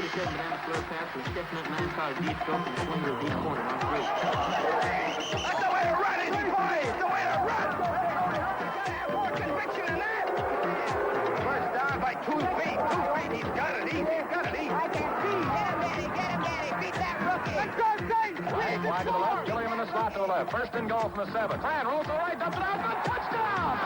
47 down the slow pass with stepping up 95 deep stroke and swing to the deep corner on 3. That's the way to run, it's play! It's the way to run! Have more conviction than that! First down by 2 feet. 2 feet, he's got it, he's got it, I can see. Get him, Danny, beat that rookie. Let's go, Saints! Wide to the left, Gilliam in the slot to the left. First and goal from the 7. Tran rolls to the right, dumps it out, good touchdown!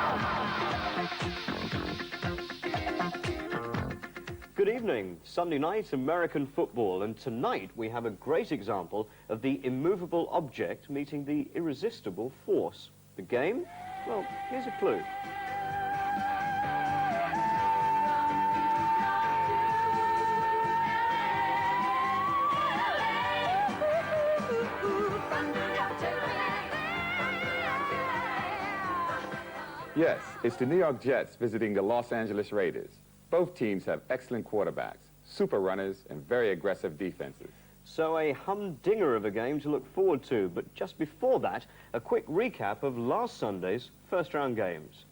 Good evening. Sunday night, American football, and tonight we have a great example of the immovable object meeting the irresistible force. The game? Well, here's a clue. Yes, it's the New York Jets visiting the Los Angeles Raiders. Both teams have excellent quarterbacks, super runners, and very aggressive defenses. So a humdinger of a game to look forward to, but just before that, a quick recap of last Sunday's first-round games.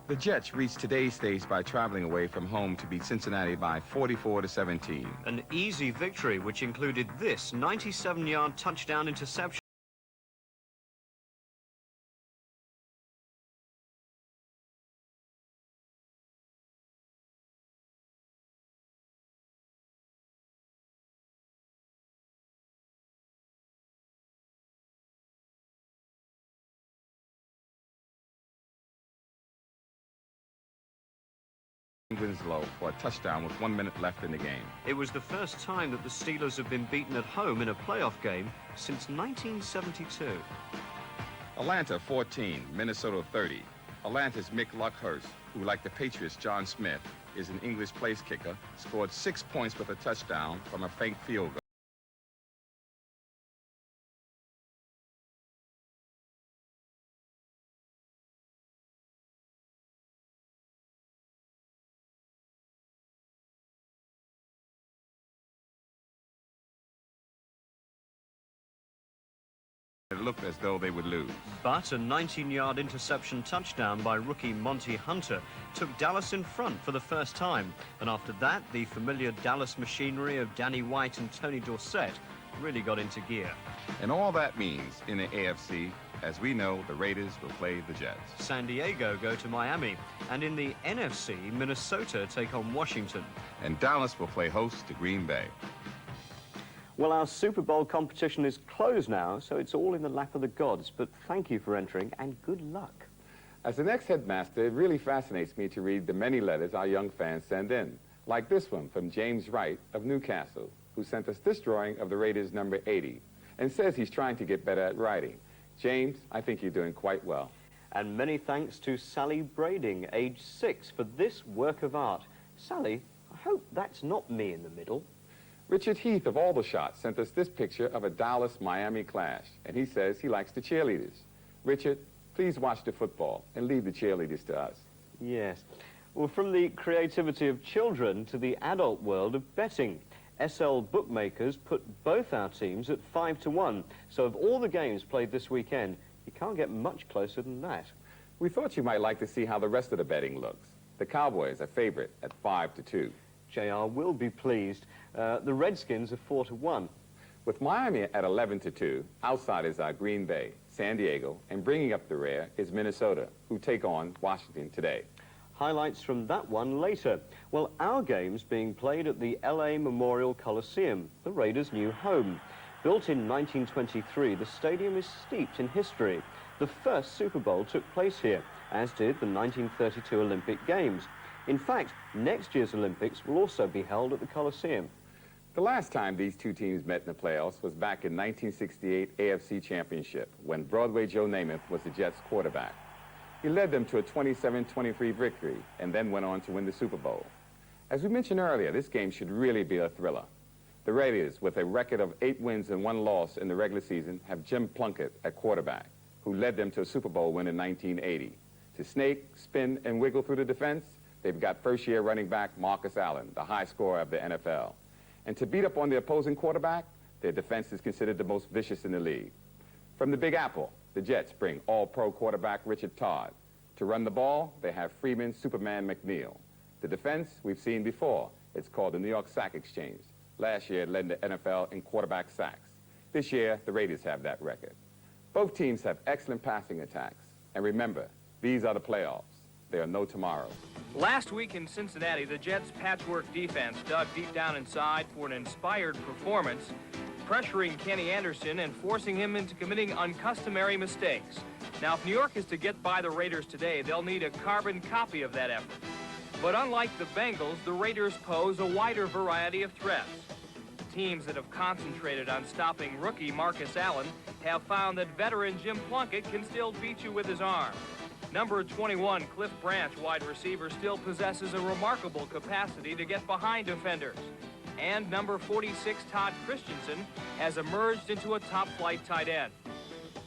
The Jets reached today's stage by traveling away from home to beat Cincinnati by 44-17. An easy victory, which included this 97-yard touchdown interception. Winslow for a touchdown with 1 minute left in the game. It was the first time that the Steelers have been beaten at home in a playoff game since 1972. Atlanta 14, Minnesota 30. Atlanta's Mick Luckhurst, who, like the Patriots' John Smith, is an English place kicker, scored 6 points with a touchdown from a fake field goal. It looked as though they would lose. But a 19-yard interception touchdown by rookie Monty Hunter took Dallas in front for the first time. And after that, the familiar Dallas machinery of Danny White and Tony Dorsett really got into gear. And all that means in the AFC, as we know, the Raiders will play the Jets. San Diego go to Miami. And in the NFC, Minnesota take on Washington. And Dallas will play host to Green Bay. Well, our Super Bowl competition is closed now, so it's all in the lap of the gods. But thank you for entering, and good luck. As the next headmaster, it really fascinates me to read the many letters our young fans send in, like this one from James Wright of Newcastle, who sent us this drawing of the Raiders number 80, and says he's trying to get better at writing. James, I think you're doing quite well. And many thanks to Sally Brading, age 6, for this work of art. Sally, I hope that's not me in the middle. Richard Heath of Aldershot sent us this picture of a Dallas-Miami clash, and he says he likes the cheerleaders. Richard, please watch the football and leave the cheerleaders to us. Yes. Well, from the creativity of children to the adult world of betting, SL bookmakers put both our teams at 5-1. So of all the games played this weekend, you can't get much closer than that. We thought you might like to see how the rest of the betting looks. The Cowboys are favorite at 5-2. JR will be pleased. The Redskins are 4-1. With Miami at 11-2, outsiders are Green Bay, San Diego, and bringing up the rear is Minnesota, who take on Washington today. Highlights from that one later. Well, our game's being played at the LA Memorial Coliseum, the Raiders' new home. Built in 1923, the stadium is steeped in history. The first Super Bowl took place here, as did the 1932 Olympic Games. In fact, next year's Olympics will also be held at the Coliseum. The last time these two teams met in the playoffs was back in 1968 AFC Championship, when Broadway Joe Namath was the Jets' quarterback. He led them to a 27-23 victory and then went on to win the Super Bowl. As we mentioned earlier, this game should really be a thriller. The Raiders, with a record of 8 wins and 1 loss in the regular season, have Jim Plunkett at quarterback, who led them to a Super Bowl win in 1980. To snake, spin, and wiggle through the defense, they've got first-year running back Marcus Allen, the high scorer of the NFL. And to beat up on the opposing quarterback, their defense is considered the most vicious in the league. From the Big Apple, the Jets bring all-pro quarterback Richard Todd. To run the ball, they have Freeman Superman McNeil. The defense, we've seen before. It's called the New York Sack Exchange, Last year, it led the NFL in quarterback sacks. This year, the Raiders have that record. Both teams have excellent passing attacks. And remember, these are the playoffs. There are no tomorrows. Last week in Cincinnati, the Jets' patchwork defense dug deep down inside for an inspired performance, pressuring Kenny Anderson and forcing him into committing uncustomary mistakes. Now, if New York is to get by the Raiders today, they'll need a carbon copy of that effort. But unlike the Bengals, the Raiders pose a wider variety of threats. Teams that have concentrated on stopping rookie Marcus Allen have found that veteran Jim Plunkett can still beat you with his arm. Number 21, Cliff Branch, wide receiver, still possesses a remarkable capacity to get behind defenders. And number 46, Todd Christensen, has emerged into a top-flight tight end.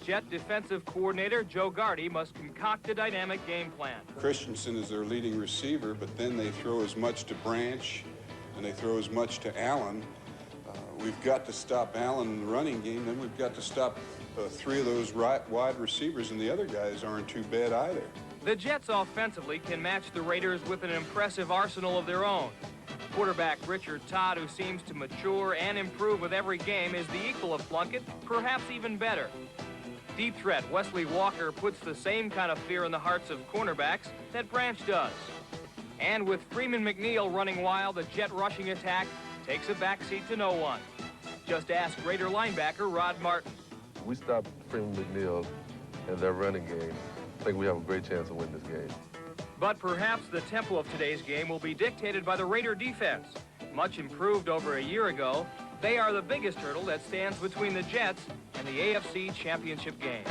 Jet defensive coordinator Joe Gardy must concoct a dynamic game plan. Christensen is their leading receiver, but then they throw as much to Branch and they throw as much to Allen. We've got to stop Allen in the running game, then we've got to stop three of those wide receivers, and the other guys aren't too bad either. The Jets offensively can match the Raiders with an impressive arsenal of their own. Quarterback Richard Todd, who seems to mature and improve with every game, is the equal of Plunkett, perhaps even better. Deep threat Wesley Walker puts the same kind of fear in the hearts of cornerbacks that Branch does. And with Freeman McNeil running wild, the Jet rushing attack takes a backseat to no one. Just ask Raider linebacker Rod Martin. We stop Freeman McNeil and their running game. I think we have a great chance of winning this game. But perhaps the tempo of today's game will be dictated by the Raider defense. Much improved over a year ago, they are the biggest hurdle that stands between the Jets and the AFC Championship game.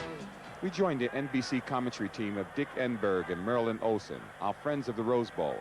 We joined the NBC commentary team of Dick Enberg and Marilyn Olsen, our friends of the Rose Bowl.